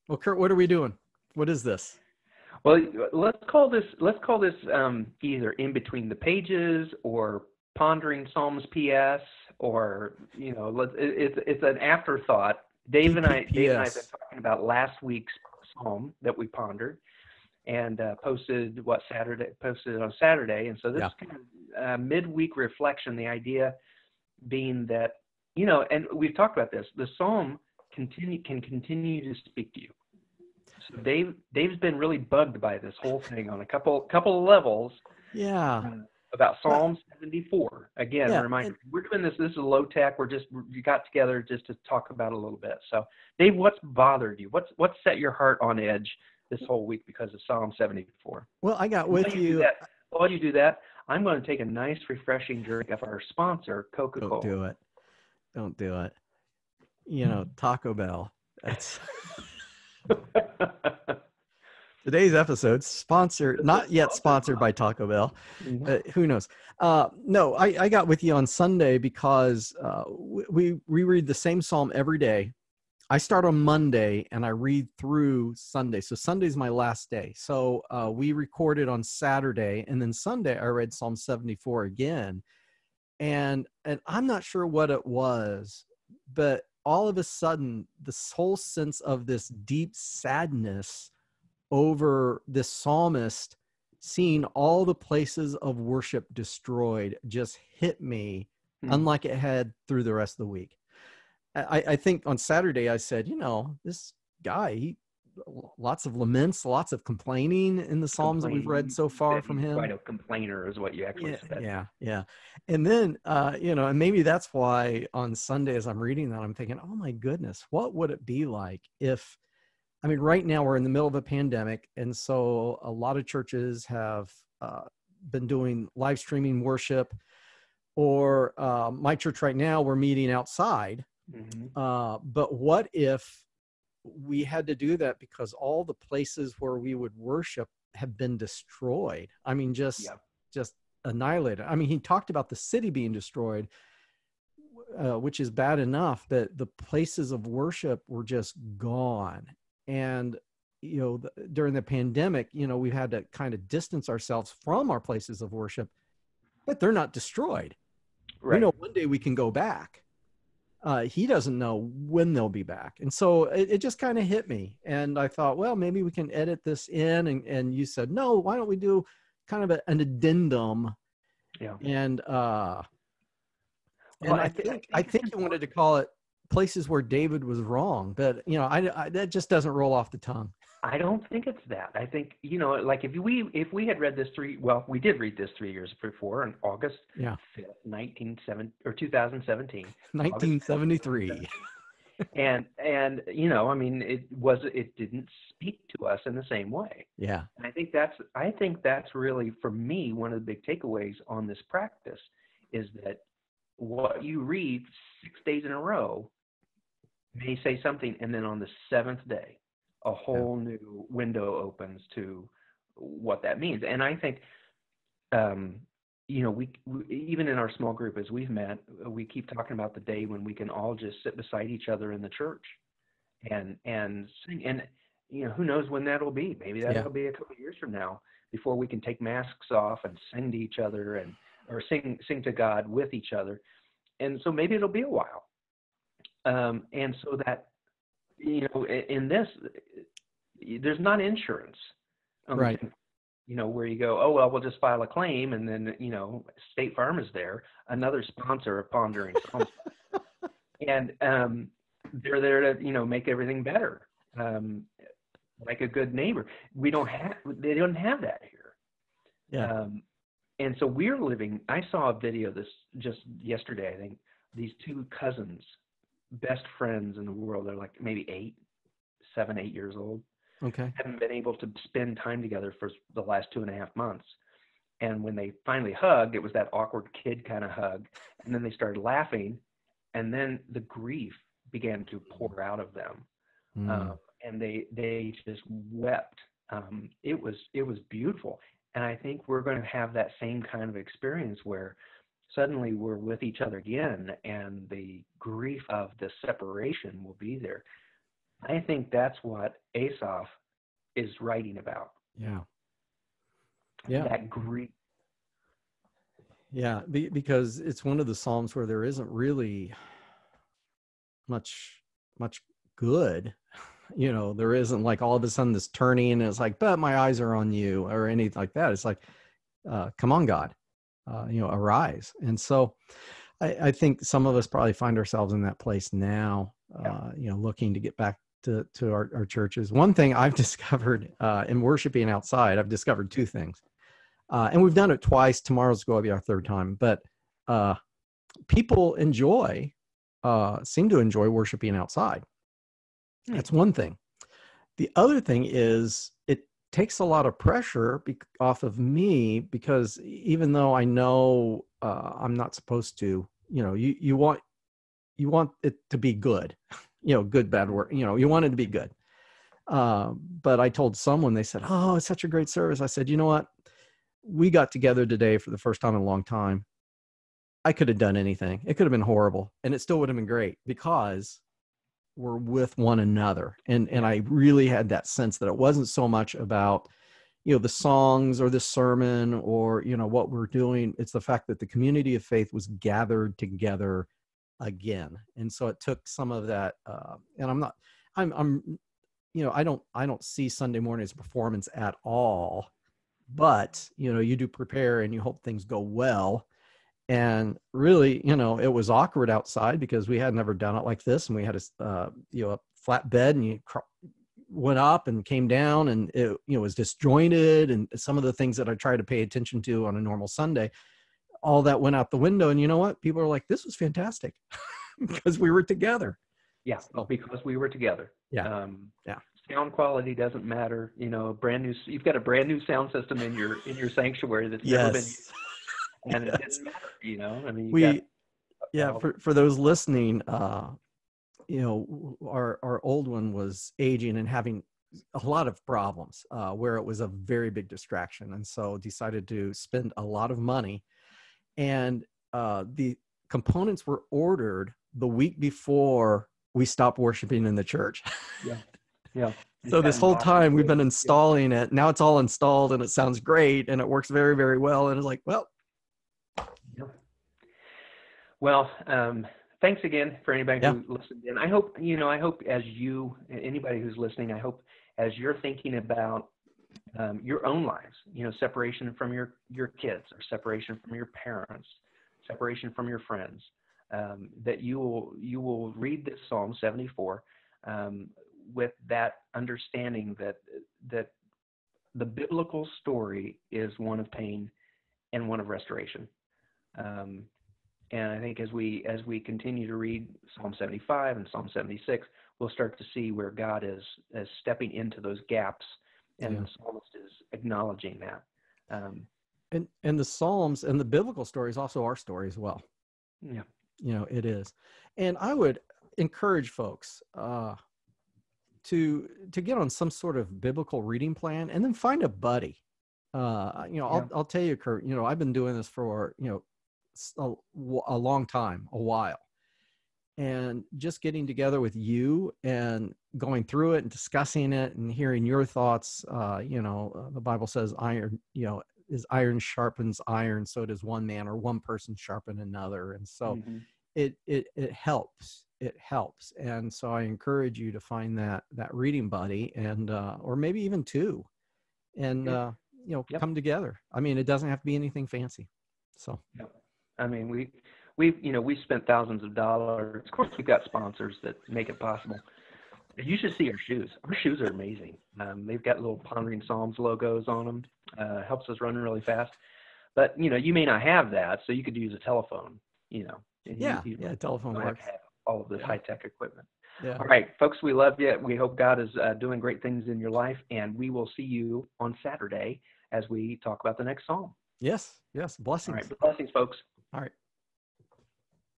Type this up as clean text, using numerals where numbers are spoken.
Well, Kurt, what are we doing? What is this? Well, let's call this either in between the pages or pondering Psalms PS, or it's an afterthought. Dave and I have been PPPS. talking about last week's psalm that we pondered and posted it on Saturday, and so this Yeah. is kind of midweek reflection. The idea being that and we've talked about this. The psalm can continue to speak to you. So Dave's been really bugged by this whole thing on a couple of levels Yeah. about Well, Psalm 74. Again, yeah. reminder, we're doing this. This is low tech. We got together just to talk about it a little bit. So, Dave, what's bothered you? What's set your heart on edge this whole week because of Psalm 74? Well, I got And with you. while you do that, I'm going to take a nice, refreshing drink of our sponsor, Don't Coca-Cola. do it. Don't do it. Taco Bell. That's today's episode sponsored, not yet sponsored by Taco Bell. Who knows? No, I got with you on Sunday because we read the same psalm every day. I start on Monday and I read through Sunday. So Sunday's my last day. So we recorded on Saturday, and then Sunday I read Psalm 74 again. And I'm not sure what it was, but all of a sudden, this whole sense of this deep sadness over this psalmist seeing all the places of worship destroyed just hit me, unlike it had through the rest of the week. I think on Saturday I said, this guy, lots of laments, lots of complaining in the Psalms that we've read so far from him. Quite a complainer is what you actually said. Yeah. And then, and maybe that's why on Sunday as I'm reading that, I'm thinking, oh my goodness, what would it be like if, right now we're in the middle of a pandemic. And so a lot of churches have been doing live streaming worship, or my church right now, we're meeting outside. But what if we had to do that because all the places where we would worship have been destroyed? Just annihilated. He talked about the city being destroyed, which is bad enough, but the places of worship were just gone. And, during the pandemic, we've had to kind of distance ourselves from our places of worship, but they're not destroyed. Right. We know one day we can go back. He doesn't know when they'll be back. And so it just kind of hit me. And I thought, well, maybe we can edit this in. And you said, no, why don't we do kind of an addendum? Yeah. And I think you wanted to call it places where David was wrong, but I that just doesn't roll off the tongue. I don't think it's that. I think, like if we had read this we did read this 3 years before on August 5th, 2017. 1973. And it didn't speak to us in the same way. Yeah. And I think that's really, for me, one of the big takeaways on this practice is that what you read 6 days in a row may say something, and then on the seventh day, a whole new window opens to what that means. And I think, we even in our small group as we've met, we keep talking about the day when we can all just sit beside each other in the church and sing. And who knows when that'll be? Maybe that'll be a couple of years from now, before we can take masks off and sing to each other or sing to God with each other. And so maybe it'll be a while. And so that, in this, there's not insurance, right? Where you go, oh well, we'll just file a claim, and then State Farm is there, another sponsor of Pondering Psalms, and they're there to make everything better, like a good neighbor. They don't have that here. Yeah. And so we're living. I saw a video this just yesterday. I think these two cousins, best friends in the world. They're like maybe 7, 8 years old. Okay. Haven't been able to spend time together for the last 2.5 months. And when they finally hugged, it was that awkward kid kind of hug. And then they started laughing. And then the grief began to pour out of them. And they just wept. It was beautiful. And I think we're going to have that same kind of experience where suddenly we're with each other again, and the grief of the separation will be there. I think that's what Asaph is writing about. Yeah. Yeah. That grief. Yeah. Because it's one of the Psalms where there isn't really much good. There isn't like all of a sudden this turning and it's like, but my eyes are on you or anything like that. It's like, come on, God, arise. And so I think some of us probably find ourselves in that place now, looking to get back to our churches. One thing I've discovered in worshiping outside, I've discovered two things. And we've done it twice. Tomorrow's going to be our third time. But people seem to enjoy worshiping outside. That's one thing. The other thing is it takes a lot of pressure off of me, because even though I know I'm not supposed to, you want it to be good, good, bad work, you want it to be good. But I told someone, they said, oh, it's such a great service. I said, you know what? We got together today for the first time in a long time. I could have done anything. It could have been horrible and it still would have been great because we're with one another. And I really had that sense that it wasn't so much about, the songs or the sermon or, what we're doing. It's the fact that the community of faith was gathered together again. And so it took some of that. And I don't see Sunday morning as a performance at all, but, you do prepare and you hope things go well. And really, it was awkward outside because we had never done it like this. And we had a flat bed and you went up and came down and it, was disjointed. And some of the things that I try to pay attention to on a normal Sunday, all that went out the window. And you know what? People are like, this was fantastic because we were together. Yeah. Because we were together. Yeah. Sound quality doesn't matter. You've got a brand new sound system in your sanctuary that's never been used. And it didn't matter, I mean, for those listening, our old one was aging and having a lot of problems, where it was a very big distraction. And so decided to spend a lot of money, and the components were ordered the week before we stopped worshiping in the church. Yeah. So this whole time we've been installing it. Now it's all installed and it sounds great and it works very, very well. And it's like, well. Well, thanks again for anybody who listened in. I hope as anybody who's listening, I hope as you're thinking about your own lives, separation from your kids or separation from your parents, separation from your friends, that you will read this Psalm 74 with that understanding that the biblical story is one of pain and one of restoration. And I think as we continue to read Psalm 75 and Psalm 76, we'll start to see where God is stepping into those gaps, and the psalmist is acknowledging that. And the Psalms and the biblical story is also our story as well. Yeah. It is. And I would encourage folks to get on some sort of biblical reading plan and then find a buddy. I'll tell you, Kurt, I've been doing this for, a long time, a while. And just getting together with you and going through it and discussing it and hearing your thoughts, the Bible says iron, as iron sharpens iron, so does one man or one person sharpen another. And so it helps. It helps. And so I encourage you to find that reading buddy, and or maybe even two, and come together. I mean, it doesn't have to be anything fancy. So I mean, we spent thousands of dollars. Of course, we've got sponsors that make it possible. You should see our shoes. Our shoes are amazing. They've got little Pondering Psalms logos on them. Helps us run really fast. But you may not have that, so you could use a telephone. Telephone works. Have all of this high-tech equipment. Yeah. All right, folks, we love you. We hope God is doing great things in your life, and we will see you on Saturday as we talk about the next psalm. Yes. Blessings. All right, blessings, folks. All right.